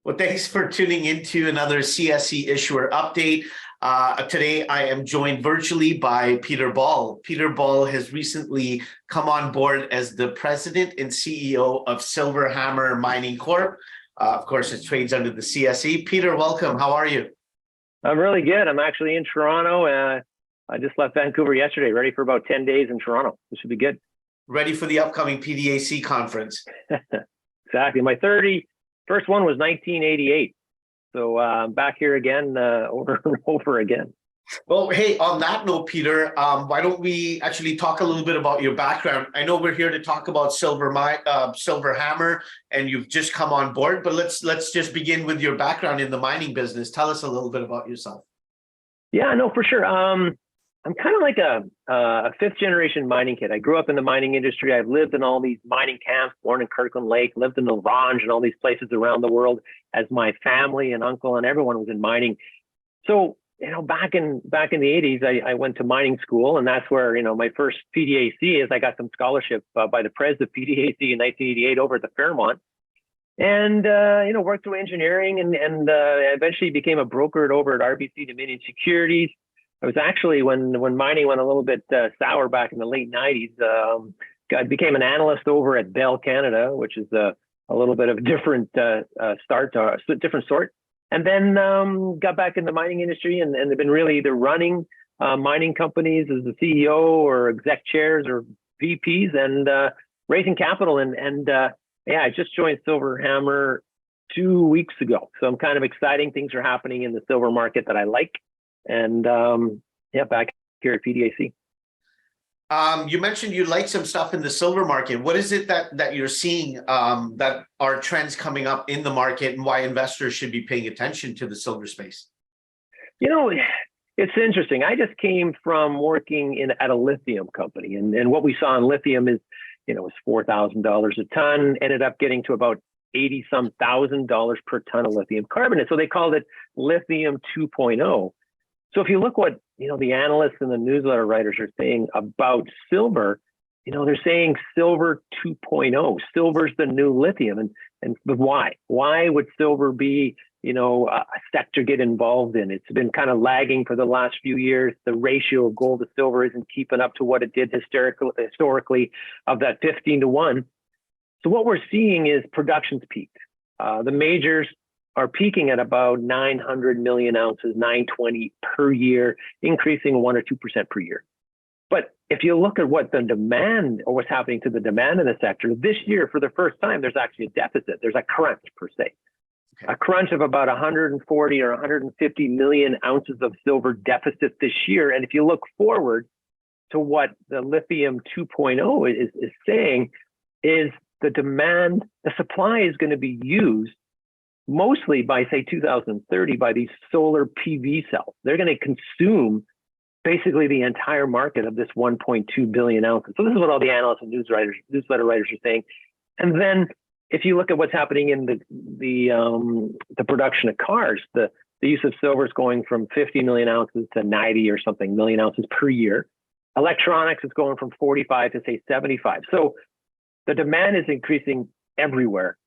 Well, thanks for tuning into another CSE Issuer Update. Today, I am joined virtually by Peter Ball. Peter Ball has recently come on board as the president and CEO of Hammer Mining Corp. Of course, it trades under the CSE. Peter, welcome. How are you? I'm really good. I'm actually in Toronto. I just left Vancouver yesterday, ready for about 10 days in Toronto. This should be good. Ready for the upcoming PDAC conference. Exactly. My first one was 1988. So I'm back here again, over and over again. Well, hey, on that note, Peter, why don't we actually talk a little bit about your background? I know we're here to talk about Silver Hammer, and you've just come on board, but let's just begin with your background in the mining business. Tell us a little bit about yourself. Yeah, no, for sure. I'm kind of like a fifth generation mining kid. I grew up in the mining industry. I've lived in all these mining camps, born in Kirkland Lake, lived in Orange and all these places around the world as my family and uncle and everyone was in mining. So, back in the 80s, I went to mining school, and that's where, my first PDAC is. I got some scholarship by the pres of PDAC in 1988 over at the Fairmont. And, worked through engineering and eventually became a broker over at RBC Dominion Securities. I was actually, when mining went a little bit sour back in the late 90s, I became an analyst over at Bell Canada, which is a little bit of a different different sort. And then got back in the mining industry, and they've been really either running mining companies as the CEO or exec chairs or VPs and raising capital. And I just joined Silver Hammer 2 weeks ago. So I'm kind of exciting. Things are happening in the silver market that I like. And back here at PDAC. You mentioned you like some stuff in the silver market. What is it that you're seeing that are trends coming up in the market, and why investors should be paying attention to the silver space? It's interesting. I just came from working at a lithium company, and what we saw in lithium is, it was $4,000 a ton, ended up getting to about $80-some thousand per ton of lithium carbonate. So they called it lithium 2.0. So if you look what, the analysts and the newsletter writers are saying about silver, they're saying silver 2.0. Silver's the new lithium. But why? Why would silver be, a sector get involved in? It's been kind of lagging for the last few years. The ratio of gold to silver isn't keeping up to what it did historically of that 15-to-1. So what we're seeing is production's peaked. The majors are peaking at about 900 million ounces, 920 per year, increasing 1 or 2% per year. But if you look at what the demand or what's happening to the demand in the sector this year, for the first time, there's actually a deficit. There's a crunch per se, a crunch of about 140 or 150 million ounces of silver deficit this year. And if you look forward to what the lithium 2.0 is saying, is the supply is going to be used mostly by, say, 2030 by these solar PV cells. They're going to consume basically the entire market of this 1.2 billion ounces. So this is what all the analysts and newsletter writers are saying. And then if you look at what's happening in the production of cars, the use of silver is going from 50 million ounces to 90 or something million ounces per year. Electronics is going from 45 to, say, 75. So the demand is increasing everywhere.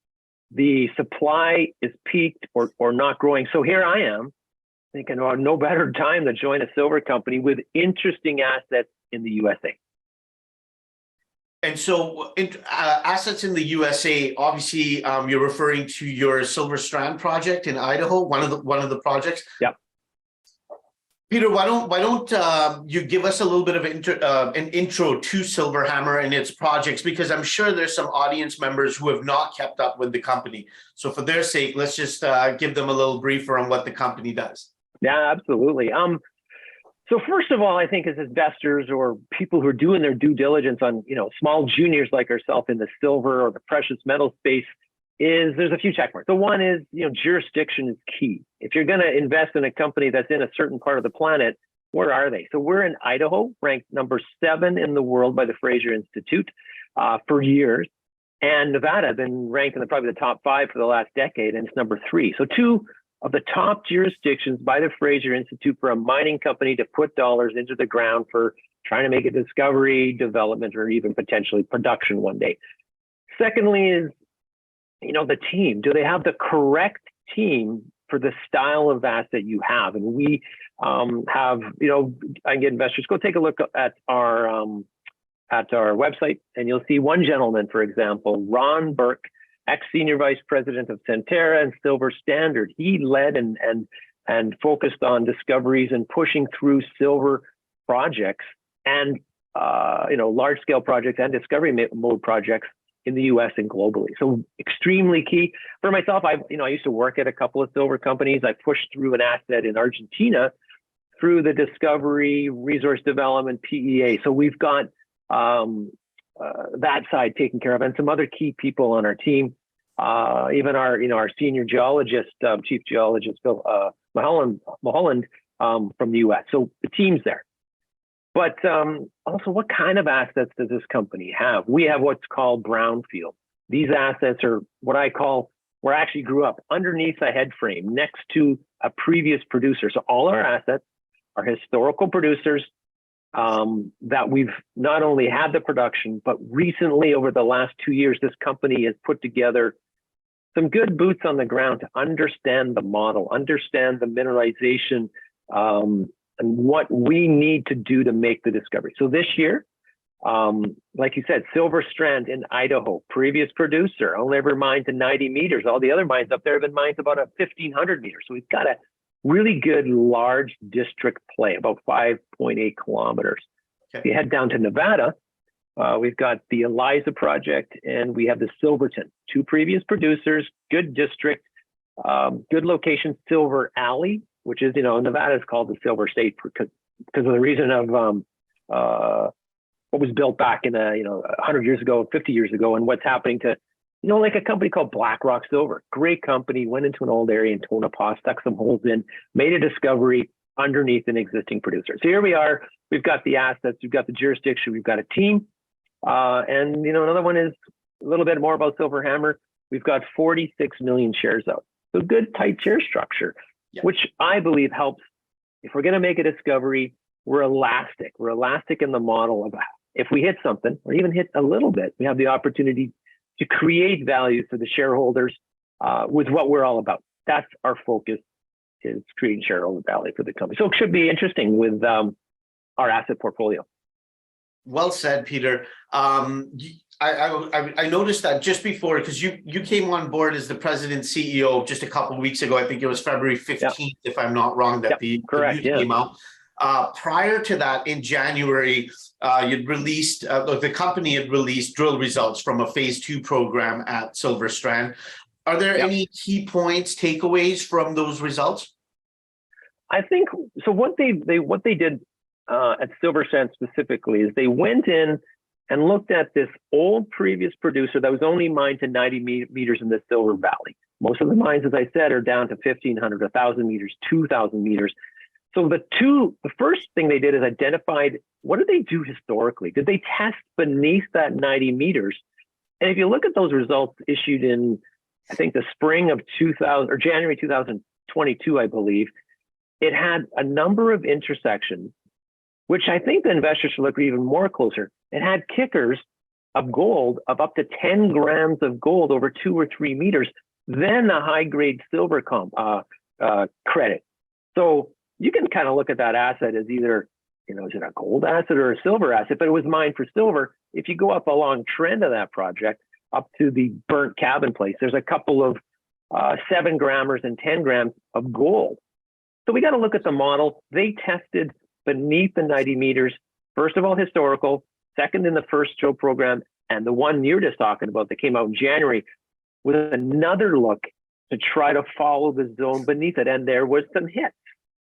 The supply is peaked or not growing. So here I am thinking, no better time to join a silver company with interesting assets in the USA. And so assets in the USA, obviously, you're referring to your Silver Strand project in Idaho, one of the projects. Yep. Peter, why don't you give us a little bit of an intro to Silver Hammer and its projects, because I'm sure there's some audience members who have not kept up with the company. So for their sake, let's just give them a little briefer on what the company does. Yeah, absolutely. So first of all, I think as investors or people who are doing their due diligence on, small juniors like ourselves in the silver or the precious metal space, there's a few check marks. So one is, jurisdiction is key. If you're going to invest in a company that's in a certain part of the planet, where are they? So we're in Idaho, ranked number 7 in the world by the Fraser Institute for years. And Nevada has been ranked in probably the top 5 for the last decade, and it's number 3. So 2 of the top jurisdictions by the Fraser Institute for a mining company to put dollars into the ground for trying to make a discovery, development, or even potentially production one day. Secondly is, the team. Do they have the correct team for the style of asset you have. And we have, I get investors, go take a look at our website, and you'll see one gentleman, for example, Ron Burke, ex-senior vice president of Centerra and Silver Standard. He led and focused on discoveries and pushing through silver projects and large-scale projects and discovery mode projects in the U.S. and globally. So extremely key. For myself, I used to work at a couple of silver companies. I pushed through an asset in Argentina through the discovery, resource development, PEA. So we've got that side taken care of, and some other key people on our team. Even our senior geologist, chief geologist Phil Mulholland from the U.S. So the team's there. But also, what kind of assets does this company have? We have what's called brownfield. These assets are what I call, where I actually grew up, underneath a head frame, next to a previous producer. So all our assets are historical producers that we've not only had the production, but recently, over the last 2 years, this company has put together some good boots on the ground to understand the model, understand the mineralization, and what we need to do to make the discovery. So this year, like you said, Silver Strand in Idaho, previous producer, only ever mined to 90 meters. All the other mines up there have been mined to about 1,500 meters. So we've got a really good large district play, about 5.8 kilometers. Okay. If you head down to Nevada, we've got the Eliza Project, and we have the Silverton, two previous producers, good district, good location, Silver Alley, which is, Nevada is called the Silver State because of the reason of what was built back in 100 years ago, 50 years ago, and what's happening to, like a company called BlackRock Silver. Great company, went into an old area in Tonopah, stuck some holes in, made a discovery underneath an existing producer. So here we are. We've got the assets, we've got the jurisdiction, we've got a team. And, another one is a little bit more about Silver Hammer. We've got 46 million shares out. So good, tight share structure. Yeah. Which I believe helps. If we're going to make a discovery, we're elastic. We're elastic in the model of if we hit something or even hit a little bit, we have the opportunity to create value for the shareholders with what we're all about. That's our focus, is creating shareholder value for the company. So it should be interesting with our asset portfolio. Well said, Peter. I noticed that just before, because you came on board as the president CEO just a couple of weeks ago. I think it was February 15th, if I'm not wrong, that the news came out. Prior to that, in January, you'd released, the company had released drill results from a phase 2 program at Silver Strand. Are there any key points, takeaways from those results? I think so. What they did at Silver Strand specifically is they went in and looked at this old previous producer that was only mined to 90 meters in the Silver Valley. Most of the mines, as I said, are down to 1,500, 1,000 meters, 2,000 meters. So the first thing they did is identified, what did they do historically? Did they test beneath that 90 meters? And if you look at those results issued in, I think, the spring of 2000 or January 2022, I believe, it had a number of intersections, which I think the investors should look even more closer. It had kickers of gold of up to 10 grams of gold over 2 or 3 meters, then a high-grade silver credit. So you can kind of look at that asset as either, is it a gold asset or a silver asset, but it was mined for silver. If you go up a long trend of that project, up to the burnt cabin place, there's a couple of 7 grammers and 10 grams of gold. So we got to look at the model. They tested beneath the 90 meters, first of all, historical, second in the first drill program, and the one you're just talking about that came out in January with another look to try to follow the zone beneath it. And there was some hits.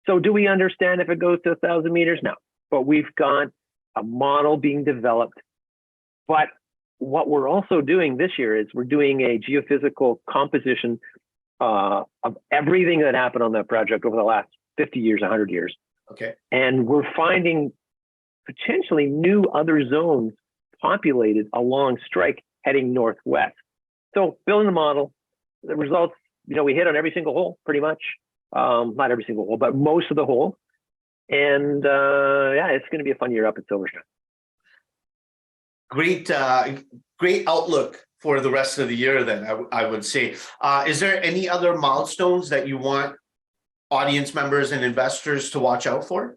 So do we understand if it goes to 1,000 meters? No, but we've got a model being developed. But what we're also doing this year is we're doing a geophysical composition of everything that happened on that project over the last 50 years, 100 years. Okay. And we're finding potentially new other zones populated along strike heading northwest. So building the model, the results, we hit on every single hole pretty much. Not every single hole, but most of the hole. And it's going to be a fun year up at Silver Strand. Great outlook for the rest of the year then, I would say. Is there any other milestones that you want audience members and investors to watch out for?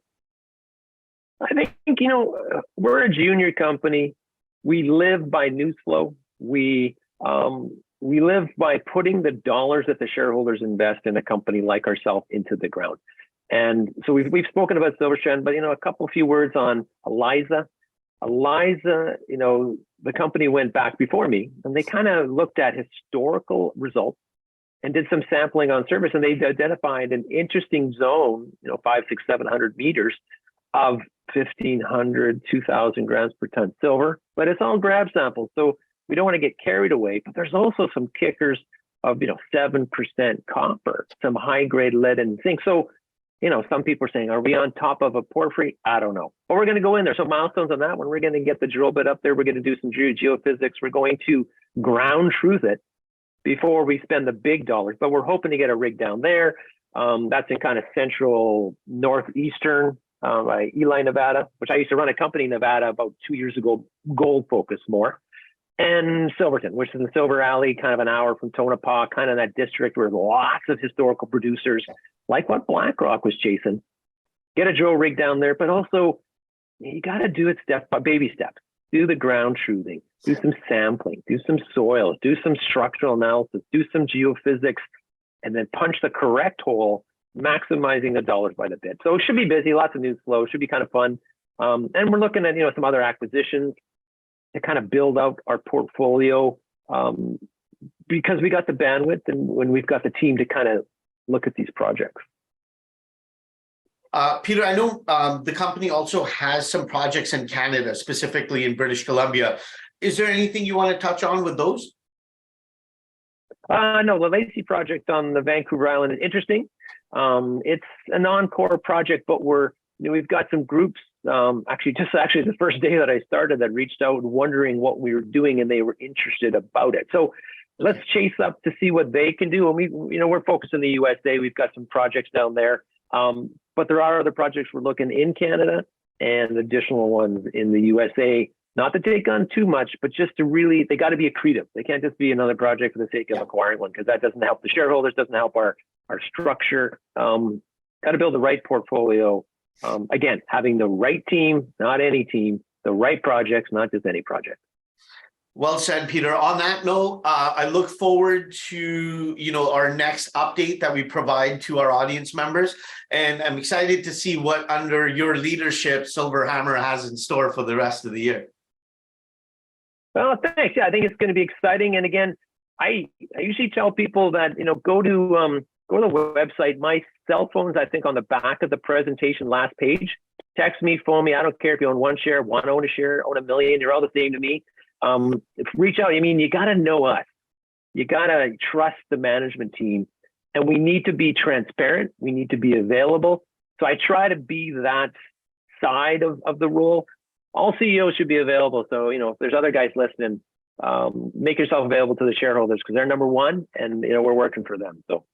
I think, we're a junior company. We live by news flow. We live by putting the dollars that the shareholders invest in a company like ourselves into the ground. And so we've spoken about Silver Strand, but a few words on Eliza. Eliza, the company went back before me, and they kind of looked at historical results and did some sampling on surface, and they identified an interesting zone, 500, 600, 700 meters of 1,500, 2,000 grams per ton silver, but it's all grab samples. So we don't want to get carried away, but there's also some kickers of, 7% copper, some high grade lead and zinc. So, some people are saying, are we on top of a porphyry? I don't know, but we're going to go in there. So milestones on that one, we're going to get the drill bit up there. We're going to do some geophysics. We're going to ground truth it before we spend the big dollars, but we're hoping to get a rig down there. That's in kind of central northeastern, by Ely, Nevada, which I used to run a company in Nevada about 2 years ago, gold focused more. And Silverton, which is in Silver Alley, kind of an hour from Tonopah, kind of that district where lots of historical producers, like what BlackRock was chasing, get a drill rig down there. But also, you got to do it step by baby steps. Do the ground truthing, do some sampling, do some soils, do some structural analysis, do some geophysics, and then punch the correct hole, maximizing the dollars by the bit. So it should be busy, lots of news flow, should be kind of fun. And we're looking at, some other acquisitions to kind of build out our portfolio, because we got the bandwidth and when we've got the team to kind of look at these projects. Peter, I know the company also has some projects in Canada, specifically in British Columbia. Is there anything you want to touch on with those? No, the Lacey project on the Vancouver Island is interesting. It's a non-core project, but we've got some groups. Actually the first day that I started, that reached out wondering what we were doing, and they were interested about it. So let's chase up to see what they can do. And we're focused in the USA. We've got some projects down there, but there are other projects we're looking in Canada and additional ones in the USA. Not to take on too much, but just to they got to be accretive. They can't just be another project for the sake of acquiring one, because that doesn't help the shareholders, doesn't help our structure. Got to build the right portfolio. Again, having the right team, not any team, the right projects, not just any project. Well said, Peter. On that note, I look forward to our next update that we provide to our audience members, and I'm excited to see what under your leadership Silver Hammer has in store for the rest of the year. Well, thanks. Yeah, I think it's going to be exciting. And again, I usually tell people that go to the website. My cell phone's, I think, on the back of the presentation, last page. Text me, phone me. I don't care if you own one share, own a share, own a million. You're all the same to me. Reach out. You got to know us. You got to trust the management team, and we need to be transparent. We need to be available. So I try to be that side of the role. All CEOs should be available. So, if there's other guys listening, make yourself available to the shareholders, because they're number one, and we're working for them. So.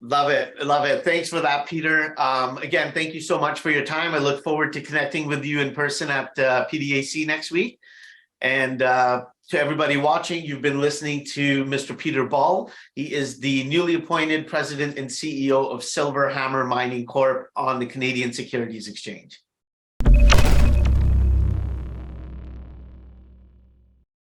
Love it. Love it. Thanks for that, Peter. Again, thank you so much for your time. I look forward to connecting with you in person at PDAC next week. And to everybody watching, you've been listening to Mr. Peter Ball. He is the newly appointed president and CEO of Silver Hammer Mining Corp on the Canadian Securities Exchange.